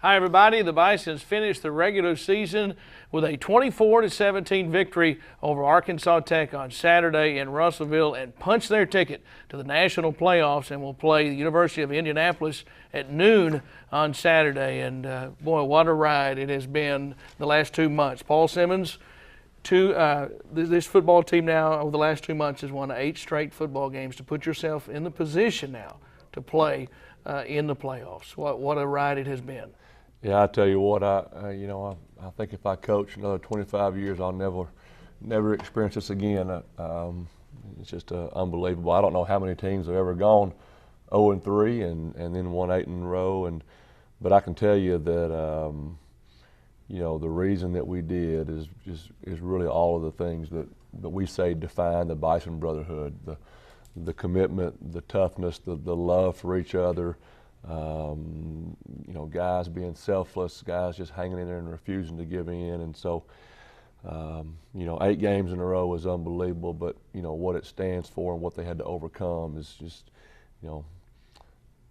Hi everybody, the Bisons finished the regular season with a 24-17 victory over Arkansas Tech on Saturday in Russellville and punched their ticket to the national playoffs and will play the University of Indianapolis at noon on Saturday. And boy, what a ride it has been the last 2 months. Paul Simmons, this football team now over the last 2 months has won 8 straight football games to put yourself in the position now to play in the playoffs. What a ride it has been. Yeah, I tell you what, I think if I coach another 25 years, I'll never experience this again. It's just unbelievable. I don't know how many teams have ever gone 0-3 and then won 8 in a row. But I can tell you that the reason that we did is really all of the things that we say define the Bison Brotherhood: the commitment, the toughness, the love for each other. Guys being selfless, guys just hanging in there and refusing to give in. And so, 8 games in a row is unbelievable, but, what it stands for and what they had to overcome is just,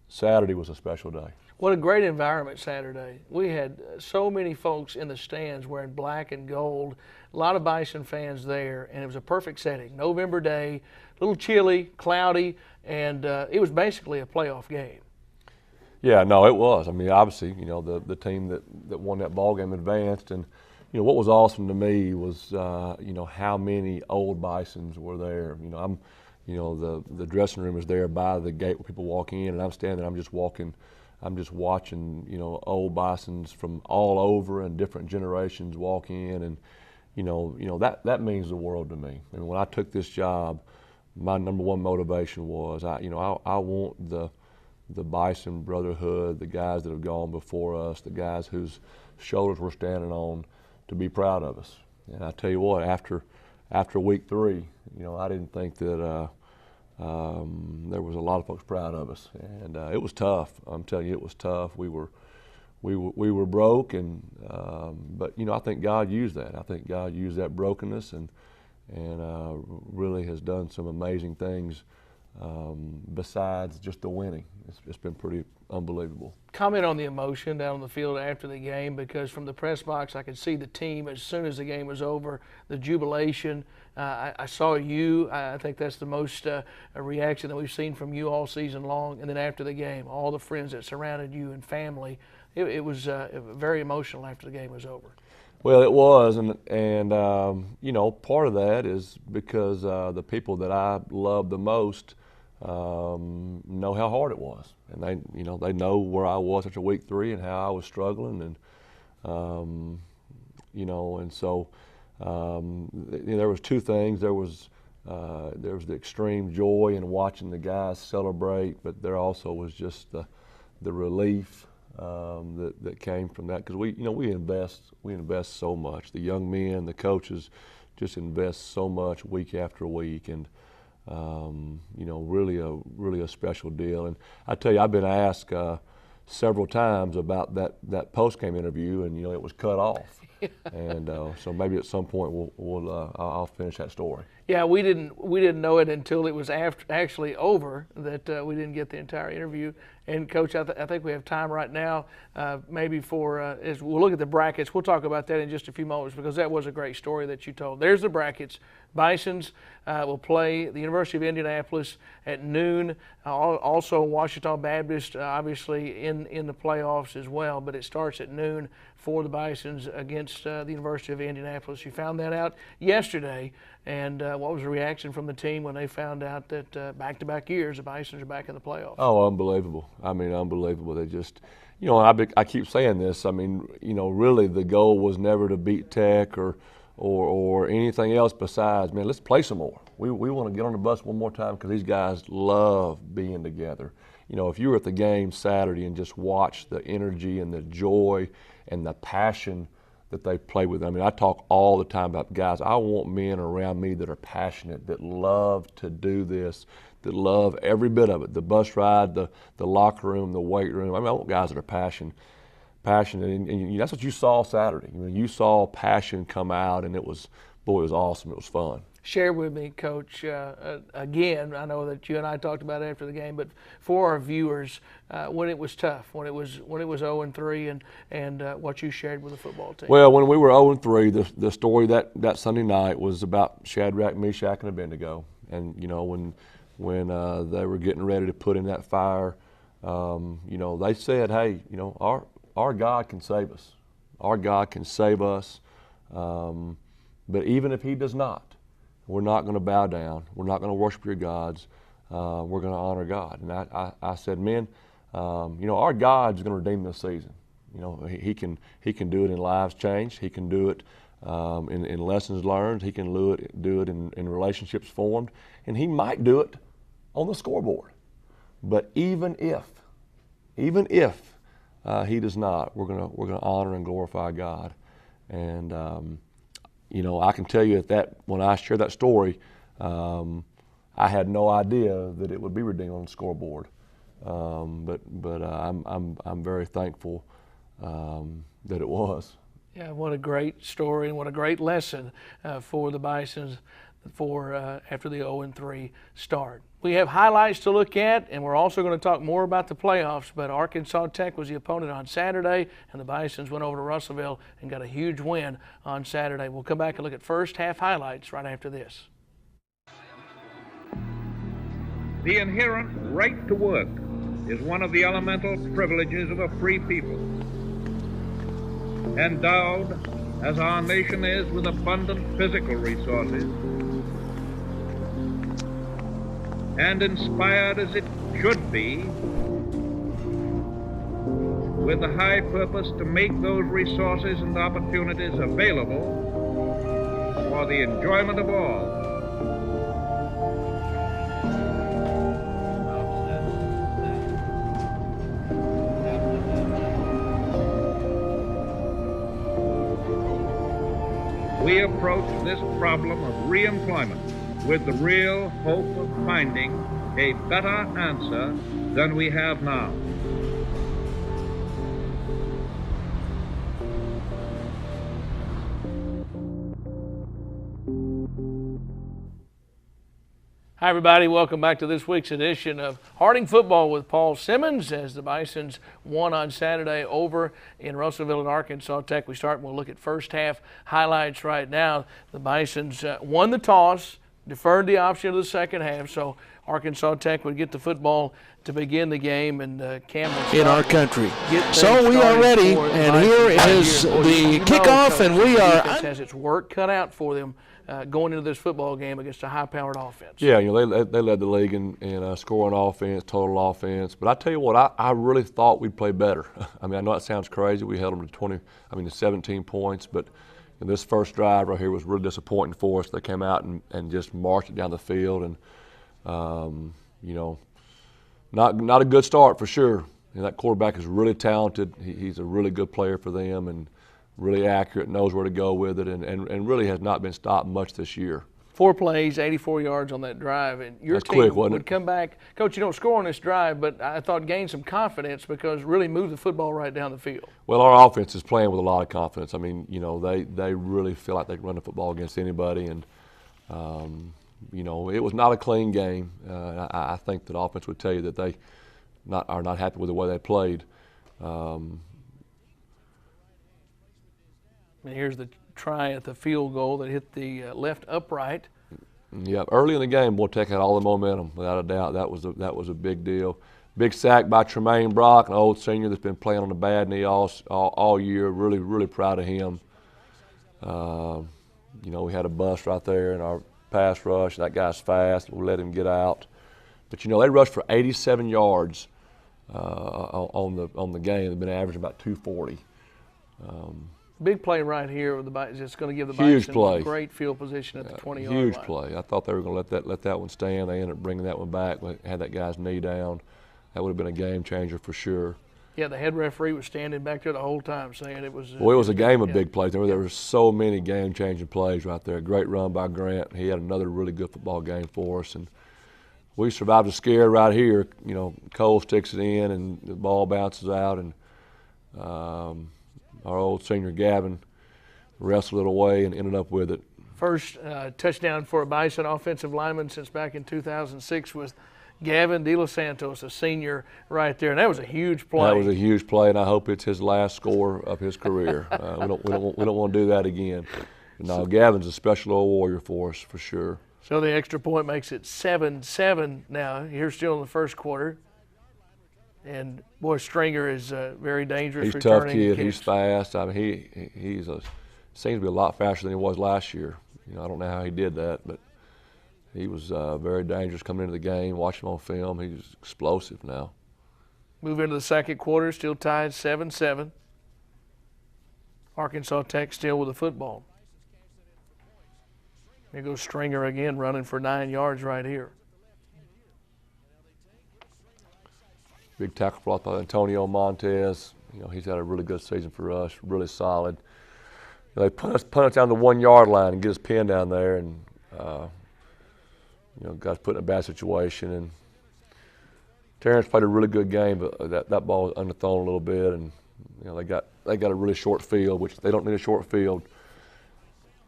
Saturday was a special day. What a great environment Saturday. We had so many folks in the stands wearing black and gold, a lot of Bison fans there, and it was a perfect setting. November day, a little chilly, cloudy, and it was basically a playoff game. Yeah, no, it was. I mean, obviously, the team that won that ball game advanced, and what was awesome to me was how many old Bisons were there. The dressing room is there by the gate where people walk in, and I'm standing there, I'm just watching, old Bisons from all over and different generations walk in, and that means the world to me. I mean, when I took this job, my number one motivation was I want the Bison Brotherhood, the guys that have gone before us, the guys whose shoulders we're standing on, to be proud of us. And I tell you what, after week 3, I didn't think that there was a lot of folks proud of us, and it was tough. I'm telling you, it was tough. We were broke, and but I think God used that. I think God used that brokenness and really has done some amazing things. Besides just the winning, it's been pretty unbelievable. Comment on the emotion down on the field after the game, because from the press box I could see the team as soon as the game was over, the jubilation. I saw you. I think that's the most reaction that we've seen from you all season long. And then after the game, all the friends that surrounded you and family, it was very emotional after the game was over. Well, it was, and part of that is because the people that I love the most know how hard it was, and they know where I was after week 3 and how I was struggling, and and so there was 2 things. There was the extreme joy in watching the guys celebrate, but there also was just the relief that came from that, because we invest so much. The young men, the coaches, just invest so much week after week, and really a special deal. And I tell you, I've been asked several times about that post-game interview, and it was cut off. And so maybe at some point I'll finish that story. Yeah, we didn't know it until it was actually over that we didn't get the entire interview. And Coach, I think we have time right now, maybe for as we'll look at the brackets. We'll talk about that in just a few moments, because that was a great story that you told. There's the brackets. Bisons will play the University of Indianapolis at noon. Also, Washita Baptist, obviously in the playoffs as well. But it starts at noon for the Bisons against the University of Indianapolis. You found that out yesterday. And what was the reaction from the team when they found out that back-to-back years the Bisons are back in the playoffs? Oh, unbelievable. I mean, unbelievable. They just, I keep saying this. I mean, really the goal was never to beat Tech or anything else besides, man, let's play some more. We want to get on the bus one more time, because these guys love being together. If you were at the game Saturday and just watched the energy and the joy and the passion that they play with. I mean, I talk all the time about, guys, I want men around me that are passionate, that love to do this, that love every bit of it, the bus ride, the locker room, the weight room. I mean, I want guys that are passionate, and that's what you saw Saturday. I mean, you saw passion come out, and it was awesome. It was fun. share with me, Coach, again, I know that you and I talked about it after the game, but for our viewers, when it was tough, when it was 0-3, and what you shared with the football team. Well, when we were 0-3, the story that Sunday night was about Shadrach, Meshach, and Abednego. And, you know, when they were getting ready to put in that fire, you know, they said, hey, you know, our God can save us. Our God can save us. But even if he does not, we're not going to bow down. We're not going to worship your gods. We're going to honor God. And I said, men, you know, our God's going to redeem this season. You know, he can do it in lives changed. He can do it in lessons learned. He can do it in relationships formed. And he might do it on the scoreboard. But even if he does not, we're gonna honor and glorify God. And you know, I can tell you that when I shared that story, I had no idea that it would be redeemed on the scoreboard. But I'm very thankful that it was. Yeah, what a great story and what a great lesson for the Bisons after the 0-3 start. We have highlights to look at, and we're also going to talk more about the playoffs, but Arkansas Tech was the opponent on Saturday, and the Bisons went over to Russellville and got a huge win on Saturday. We'll come back and look at first half highlights right after this. The inherent right to work is one of the elemental privileges of a free people. Endowed, as our nation is, with abundant physical resources, and inspired as it should be with the high purpose to make those resources and opportunities available for the enjoyment of all. We approach this problem of reemployment with the real hope of finding a better answer than we have now. Hi, everybody. Welcome back to this week's edition of Harding Football with Paul Simmons as the Bisons won on Saturday over in Russellville at Arkansas Tech. We start and we'll look at first half highlights right now. The Bisons won the toss, deferred the option of the second half, so Arkansas Tech would get the football to begin the game, and Campbell in our country. So we are ready, and here is the kickoff, and we are has its work cut out for them going into this football game against a high-powered offense. Yeah, you know, they led the league in scoring offense, total offense. But I tell you what, I really thought we'd play better. I mean, I know it sounds crazy. We held them to 17 points, but this first drive right here was really disappointing for us. They came out and just marched it down the field, and you know, not a good start for sure. And that quarterback is really talented. He's a really good player for them and really accurate, knows where to go with it, and really has not been stopped much this year. 4 plays, 84 yards on that drive, and your That's team quick, wasn't would it? come back. Coach, you don't score on this drive, but I thought gain some confidence because really move the football right down the field. Well, our offense is playing with a lot of confidence. I mean, you know, they really feel like they can run the football against anybody, and you know, it was not a clean game. I think that offense would tell you that they are not happy with the way they played. And here's the try at the field goal that hit the left upright. Yeah, early in the game, boy, Tech had all the momentum, without a doubt. That was a big deal. Big sack by Tremaine Brock, an old senior that's been playing on the bad knee all year. Really proud of him. You know, we had a bust right there in our pass rush. That guy's fast. We let him get out. But, you know, they rushed for 87 yards on the game. They've been averaging about 240. Big play right here with the Bisons. It's going to give the Huge Bisons play. great field position at the 20-yard Huge line. play. I thought they were going to let that one stand. They ended up bringing that one back. Had that guy's knee down. That would have been a game changer for sure. Yeah, the head referee was standing back there the whole time saying it was. Well, it was a game of big plays. There were so many game-changing plays right there. Great run by Grant. He had another really good football game for us, and we survived a scare right here. You know, Cole sticks it in, and the ball bounces out, and our old senior Gavin wrestled it away and ended up with it. First touchdown for a Bison offensive lineman since back in 2006 was Gavin De Los Santos, a senior right there, and that was a huge play. That was a huge play, and I hope it's his last score of his career. We don't want to do that again. No, Gavin's a special old warrior for us, for sure. So the extra point makes it 7-7 now. Here still in the first quarter. And, boy, Stringer is very dangerous. He's a tough kid. He's fast. I mean, he's seems to be a lot faster than he was last year. You know, I don't know how he did that, but he was very dangerous coming into the game. Watch him on film. He's explosive now. Move into the second quarter, still tied 7-7. Arkansas Tech still with the football. Here goes Stringer again, running for 9 yards right here. Big tackle brought by Antonio Montez. You know, he's had a really good season for us, really solid. You know, they put us down the 1 yard line and get us pinned down there, and you know, got us put in a bad situation. And Terrence played a really good game, but that ball was underthrown a little bit, and you know, they got a really short field, which they don't need a short field.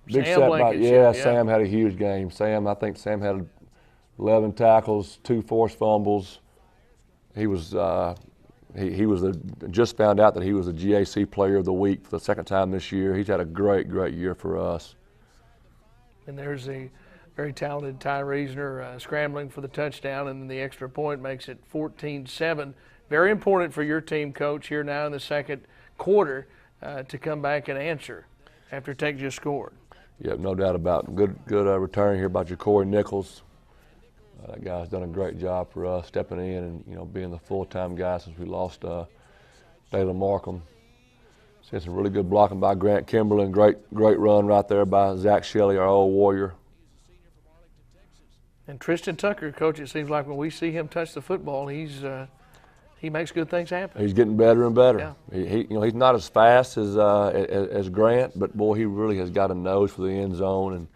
Big setback. Yeah, Sam had a huge game. I think Sam had 11 tackles, 2 forced fumbles. He was just found out that he was the GAC Player of the Week for the second time this year. He's had a great year for us. And there's a very talented Ty Reisner scrambling for the touchdown, and then the extra point makes it 14-7. Very important for your team, Coach, here now in the second quarter to come back and answer after Tech just scored. Yeah, no doubt about it. Good return here by Ja'Cory Nichols. That guy's done a great job for us, stepping in and, you know, being the full-time guy since we lost Dalen Markham. Seen some really good blocking by Grant Kimberlin. Great run right there by Zach Shelley, our old warrior. And Tristan Tucker, Coach, it seems like when we see him touch the football, he makes good things happen. He's getting better and better. Yeah. You know, he's not as fast as Grant, but boy, he really has got a nose for the end zone, and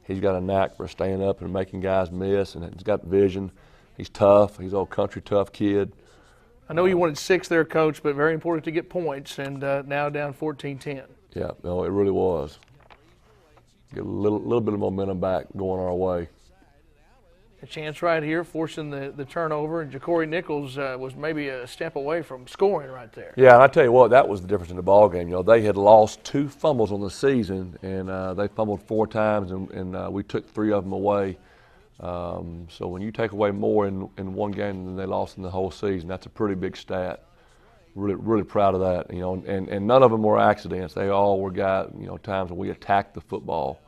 he's got a knack for staying up and making guys miss, and he's got vision. He's tough. He's an old country tough kid. I know you wanted 6 there, Coach, but very important to get points, and now down 14-10. Yeah, no, it really was. Get a little bit of momentum back going our way. A chance right here, forcing the turnover, and Ja'Cory Nichols was maybe a step away from scoring right there. Yeah, and I tell you what, that was the difference in the ball game. You know, they had lost 2 fumbles on the season, and they fumbled 4 times, and we took 3 of them away. So when you take away more in one game than they lost in the whole season, that's a pretty big stat. Really proud of that. You know, and none of them were accidents. They all were times when we attacked the football.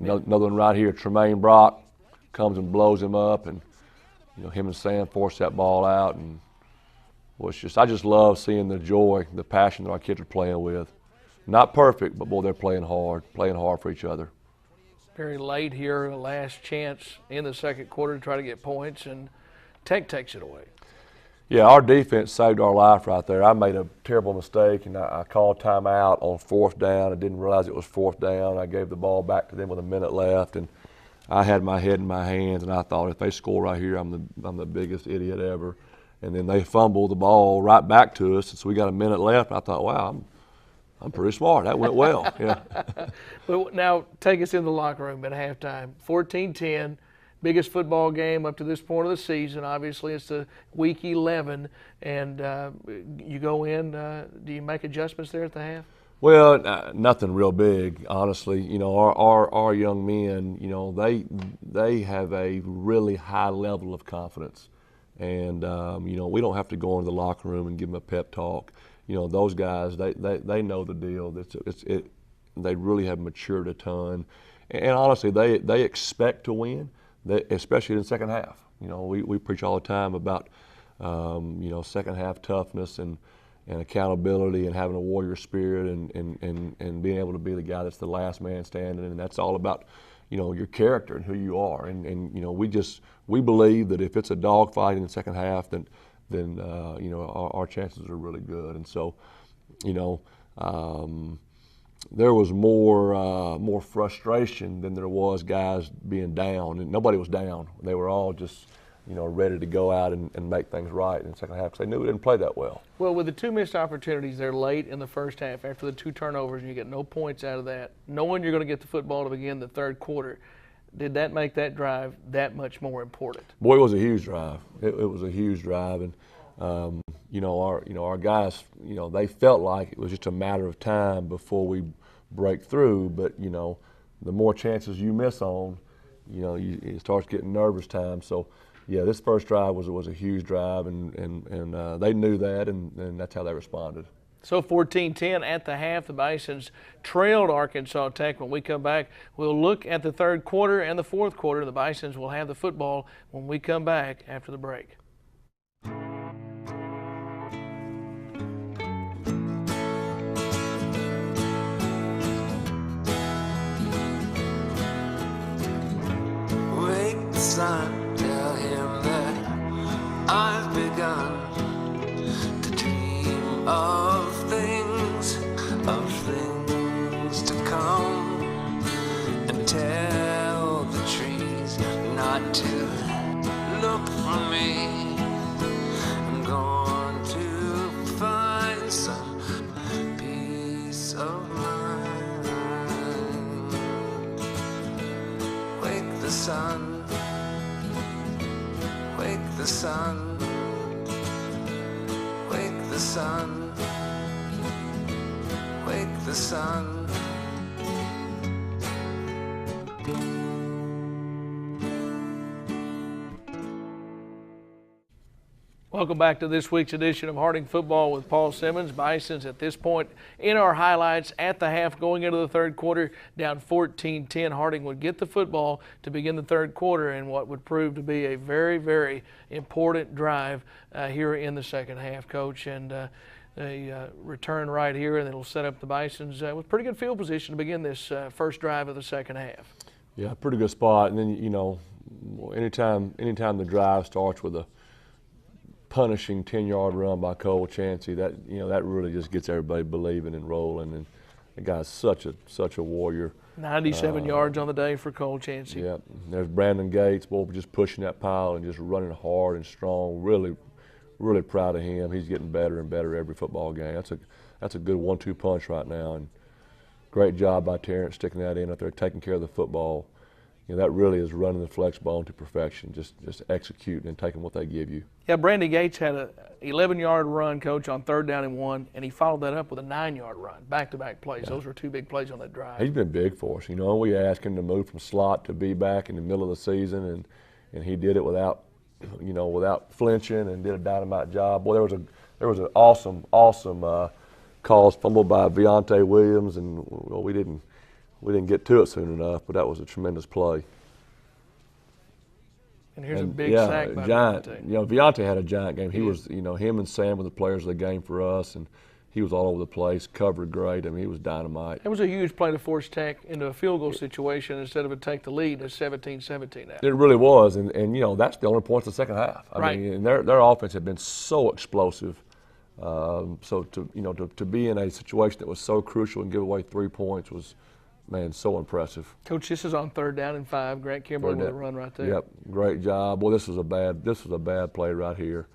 Another one right here, Tremaine Brock comes and blows him up, and you know, him and Sam forced that ball out, and well, I just love seeing the joy, the passion that our kids are playing with. Not perfect, but boy, they're playing hard for each other. Very late here, a last chance in the second quarter to try to get points, and Tech takes it away. Yeah, our defense saved our life right there. I made a terrible mistake, and I called timeout on 4th down. I didn't realize it was 4th down. I gave the ball back to them with a minute left, and I had my head in my hands, and I thought, if they score right here, I'm the biggest idiot ever. And then they fumbled the ball right back to us, and so we got a minute left. And I thought, wow, I'm pretty smart. That went well. Yeah. But now take us in the locker room at halftime. 14-10, biggest football game up to this point of the season. Obviously, it's the week 11, and you go in. Do you make adjustments there at the half? Well, nothing real big, honestly. You know, our young men, you know, they have a really high level of confidence, and you know, we don't have to go into the locker room and give them a pep talk. You know, those guys, they know the deal. They really have matured a ton, and honestly, they expect to win, especially in the second half. You know, we preach all the time about you know, second half toughness and accountability and having a warrior spirit and being able to be the guy that's the last man standing, and that's all about, you know, your character and who you are, and you know, we believe that if it's a dogfight in the second half, then you know, our chances are really good. And so, you know, there was more frustration than there was guys being down, and nobody was down. They were all just ready to go out and make things right in the second half because they knew we didn't play that well. Well, with the 2 missed opportunities there late in the first half after the 2 turnovers and you get no points out of that, knowing you're going to get the football to begin the third quarter, did that make that drive that much more important? Boy, it was a huge drive. It was a huge drive, and our guys, they felt like it was just a matter of time before we break through. But the more chances you miss on, it starts getting nervous time. So, yeah, this first drive was a huge drive, and they knew that, and that's how they responded. So 14-10 at the half, the Bisons trailed Arkansas Tech. When we come back, we'll look at the third quarter and the fourth quarter. The Bisons will have the football when we come back after the break. Wake the sun, tell him that I've begun to dream of things to come, and tell the trees not to look for me. I'm going to find some peace of mind. Wake the sun, wake the sun, wake the sun, wake the sun. Welcome back to this week's edition of Harding Football with Paul Simmons. Bisons at this point in our highlights at the half going into the third quarter, down 14-10. Harding would get the football to begin the third quarter in what would prove to be a very, very important drive here in the second half, Coach. And a return right here, and it'll set up the Bisons with pretty good field position to begin this first drive of the second half. Yeah, pretty good spot. And then, anytime the drive starts with a punishing 10-yard run by Cole Chansey, that really just gets everybody believing and rolling. And the guy's such a warrior. 97 yards on the day for Cole Chansey. Yeah, there's Brandon Gates, boy, just pushing that pile and just running hard and strong. Really proud of him. He's getting better and better every football game. That's a good 1-2 punch right now, and great job by Terrence sticking that in up there, taking care of the football. That really is running the flex bone to perfection, just executing and taking what they give you. Yeah, Brandon Gates had a 11-yard run, Coach, on 3rd down and 1, and he followed that up with a 9-yard run, back-to-back plays. Yeah. Those were 2 big plays on that drive. He's been big for us. We asked him to move from slot to be back in the middle of the season, and he did it without flinching and did a dynamite job. Boy, there was an awesome caused fumble by Deontay Williams, and we didn't get to it soon enough, but that was a tremendous play. And here's a big sack by Deontay. Deontay had a giant game. He was, him and Sam were the players of the game for us, and he was all over the place, covered great. I mean, he was dynamite. It was a huge play to force Tech into a field goal situation instead of a take the lead at 17-17. It really was, and that's the only points of the second half. I mean, and their offense had been so explosive. So to be in a situation that was so crucial and give away 3 points was, man, so impressive. Coach, this is on 3rd down and 5. Grant Kimberly with a run right there. Yep, great job. Well, this was a bad play right here.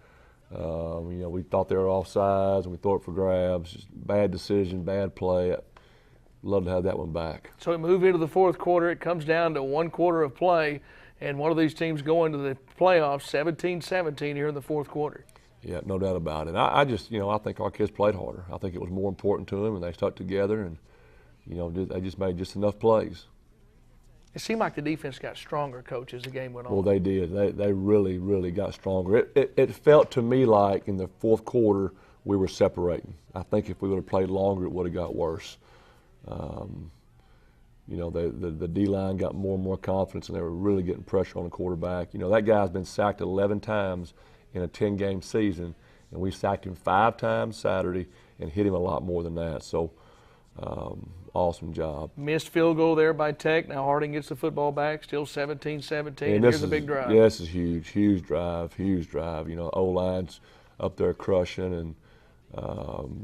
We thought they were offsides and we thought it for grabs. Just bad decision, bad play. Love to have that one back. So we move into the fourth quarter. It comes down to 1 quarter of play, and one of these teams going to the playoffs, 17-17 here in the fourth quarter. Yeah, no doubt about it. I just, I think our kids played harder. I think it was more important to them, and they stuck together, and they just made just enough plays. It seemed like the defense got stronger, Coach, as the game went on. Well, they did. They really, really got stronger. It felt to me like in the fourth quarter we were separating. I think if we would have played longer, it would have got worse. The D-line got more and more confidence, and they were really getting pressure on the quarterback. That guy's been sacked 11 times in a 10-game season, and we sacked him 5 times Saturday and hit him a lot more than that. So, awesome job. Missed field goal there by Tech. Now Harding gets the football back, still 17-17, and here's a big drive. Yeah, this is huge drive. O-line's up there crushing, and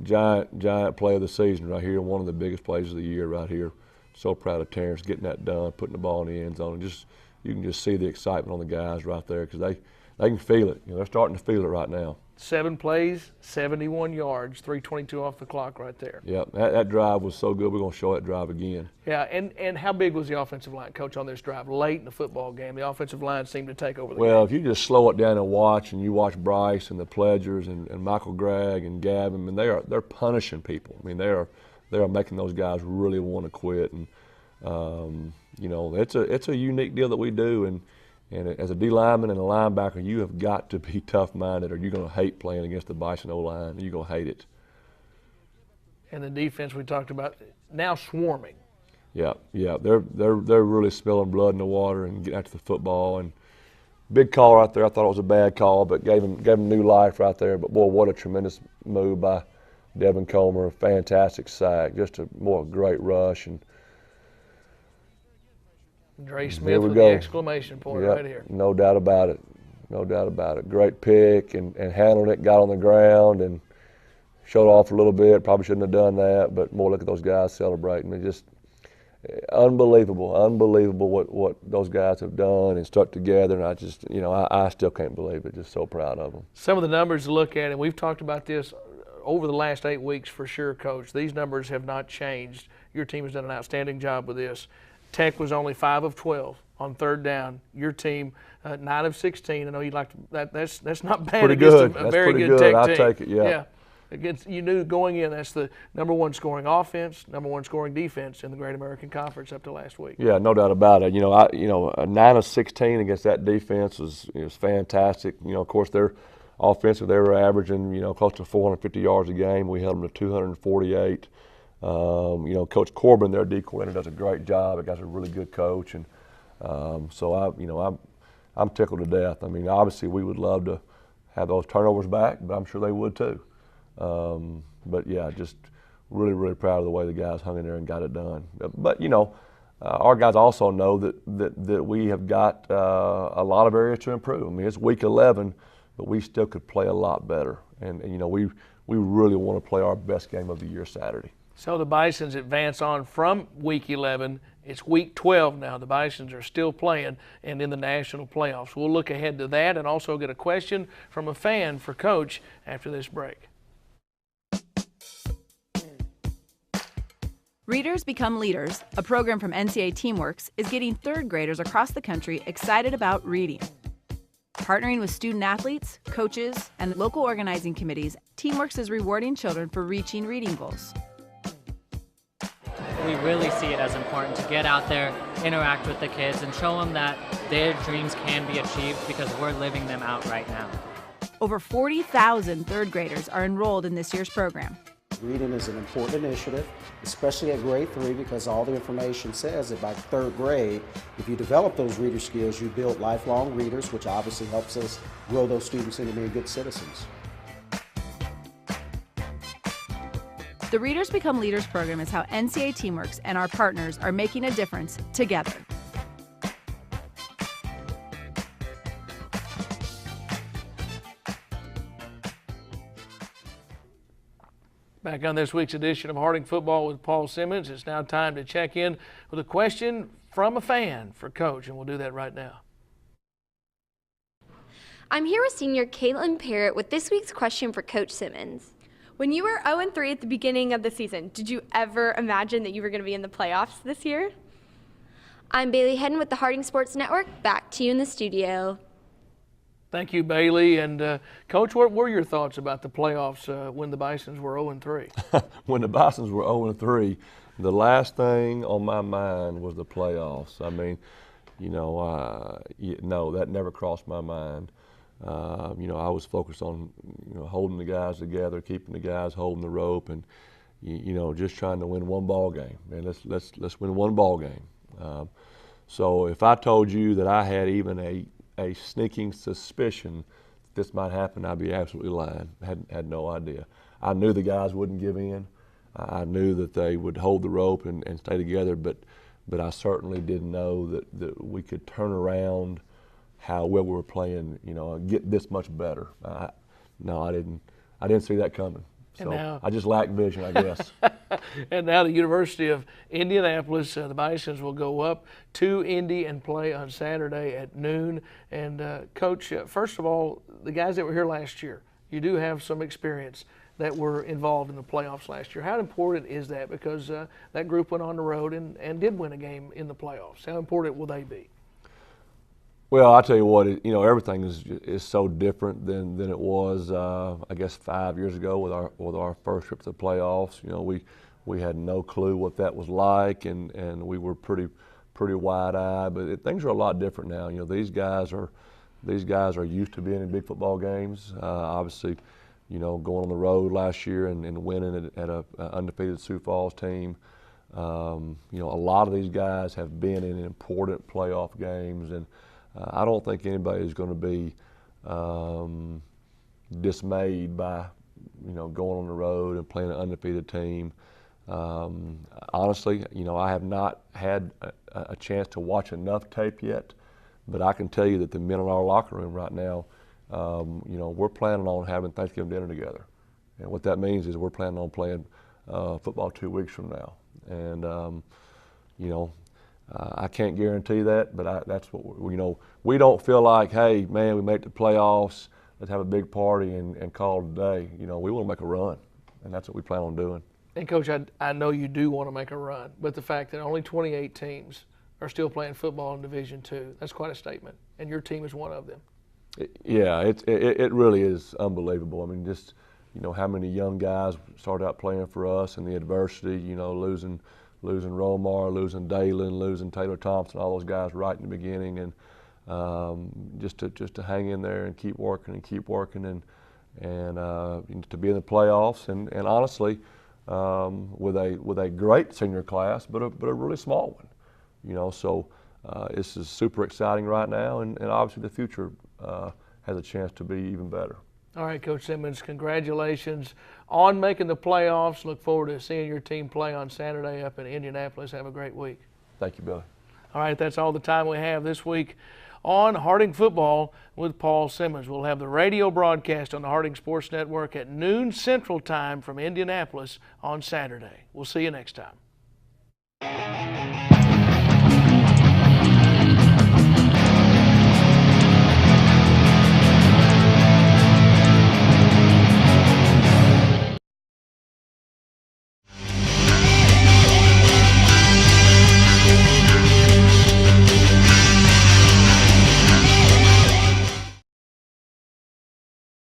giant play of the season right here, one of the biggest plays of the year right here. So proud of Terrence getting that done, putting the ball in the end zone, and you can just see the excitement on the guys right there because they can feel it. They're starting to feel it right now. 7 plays, 71 yards, 3:22 off the clock right there. Yeah, that drive was so good. We're going to show that drive again. Yeah, and how big was the offensive line, Coach, on this drive? Late in the football game, the offensive line seemed to take over the game. Well, if you just slow it down and watch, and you watch Bryce and the Pledgers and Michael Gregg and Gavin, I mean, they're punishing people. I mean, they are making those guys really want to quit. And it's a unique deal that we do. And as a D lineman and a linebacker, you have got to be tough-minded, or you're going to hate playing against the Bison O-line. You're going to hate it. And the defense we talked about now swarming. Yeah, they're really spilling blood in the water and getting after the football. And big call right there. I thought it was a bad call, but gave him new life right there. But boy, what a tremendous move by Devin Comer. Fantastic sack, just a great rush. And Dre Smith with the exclamation point right here. No doubt about it. No doubt about it. Great pick and handled it, got on the ground and showed off a little bit. Probably shouldn't have done that, but more look at those guys celebrating. It's just unbelievable what those guys have done and stuck together. And I just, I still can't believe it. Just so proud of them. Some of the numbers to look at, and we've talked about this over the last 8 weeks for sure, Coach. These numbers have not changed. Your team has done an outstanding job with this. Tech was only 5 of 12 on third down. Your team, 9 of 16. I know you'd like to. That's not bad pretty against good. a very good Tech Tech team. I'll take it. Yeah. You knew going in that's the #1 scoring offense, #1 scoring defense in the Great American Conference up to last week. Yeah, no doubt about it. A 9 of 16 against that defense was fantastic. Of course, their offensive, they were averaging close to 450 yards a game. We held them to 248. Coach Corbin, their D coordinator, does a great job. The guy's a really good coach, and so I'm tickled to death. I mean, obviously we would love to have those turnovers back, but I'm sure they would too. But yeah, just really proud of the way the guys hung in there and got it done. But our guys also know that we have got a lot of areas to improve. I mean, it's week 11, but we still could play a lot better, and we really want to play our best game of the year Saturday. So the Bisons advance on from week 11. It's week 12 now. The Bisons are still playing and in the national playoffs. We'll look ahead to that and also get a question from a fan for Coach after this break. Readers Become Leaders, a program from NCAA TeamWorks, is getting third graders across the country excited about reading. Partnering with student athletes, coaches, and local organizing committees, TeamWorks is rewarding children for reaching reading goals. We really see it as important to get out there, interact with the kids, and show them that their dreams can be achieved because we're living them out right now. Over 40,000 third graders are enrolled in this year's program. Reading is an important initiative, especially at grade 3, because all the information says that by third grade, if you develop those reader skills, you build lifelong readers, which obviously helps us grow those students into being good citizens. The Readers Become Leaders program is how NCAA TeamWorks and our partners are making a difference together. Back on this week's edition of Harding Football with Paul Simmons, it's now time to check in with a question from a fan for Coach, and we'll do that right now. I'm here with senior Caitlin Parrott with this week's question for Coach Simmons. When you were 0-3 at the beginning of the season, did you ever imagine that you were going to be in the playoffs this year? I'm Bailey Hedden with the Harding Sports Network. Back to you in the studio. Thank you, Bailey. And Coach, what were your thoughts about the playoffs when the Bisons were 0-3? When the Bisons were 0-3, the last thing on my mind was the playoffs. I mean, no, that never crossed my mind. I was focused on, holding the guys together, keeping the guys holding the rope, and just trying to win one ball game. Man, let's win one ball game. So if I told you that I had even a sneaking suspicion this might happen, I'd be absolutely lying. Had no idea. I knew the guys wouldn't give in. I knew that they would hold the rope and stay together, but I certainly didn't know that we could turn around how well we were playing, get this much better. No, I didn't see that coming. So now, I just lack vision, I guess. And now the University of Indianapolis, the Bisons will go up to Indy and play on Saturday at noon. And Coach, first of all, the guys that were here last year, you do have some experience that were involved in the playoffs last year. How important is that? Because that group went on the road and did win a game in the playoffs. How important will they be? Well, I tell you what, everything is so different than it was, I guess, 5 years ago with our first trip to the playoffs. We had no clue what that was like, and we were pretty wide-eyed. But things are a lot different now. These guys are used to being in big football games. Obviously, going on the road last year and winning at an undefeated Sioux Falls team. A lot of these guys have been in important playoff games, and I don't think anybody is going to be dismayed by, going on the road and playing an undefeated team. Honestly, I have not had a chance to watch enough tape yet, but I can tell you that the men in our locker room right now, we're planning on having Thanksgiving dinner together. And what that means is we're planning on playing football 2 weeks from now. And, I can't guarantee that, but that's what we don't feel like, hey, man, we make the playoffs, let's have a big party and call it a day. We want to make a run, and that's what we plan on doing. And Coach, I know you do want to make a run, but the fact that only 28 teams are still playing football in Division II, that's quite a statement, and your team is one of them. Yeah, it really is unbelievable. I mean, just how many young guys started out playing for us, and the adversity, losing Romar, losing Dalen, losing Taylor Thompson, all those guys right in the beginning, and just to hang in there and keep working and to be in the playoffs, and honestly, with a great senior class, but a really small one, So this is super exciting right now, and obviously the future has a chance to be even better. All right, Coach Simmons, congratulations on making the playoffs. Look forward to seeing your team play on Saturday up in Indianapolis. Have a great week. Thank you, Billy. All right, that's all the time we have this week on Harding Football with Paul Simmons. We'll have the radio broadcast on the Harding Sports Network at noon Central Time from Indianapolis on Saturday. We'll see you next time.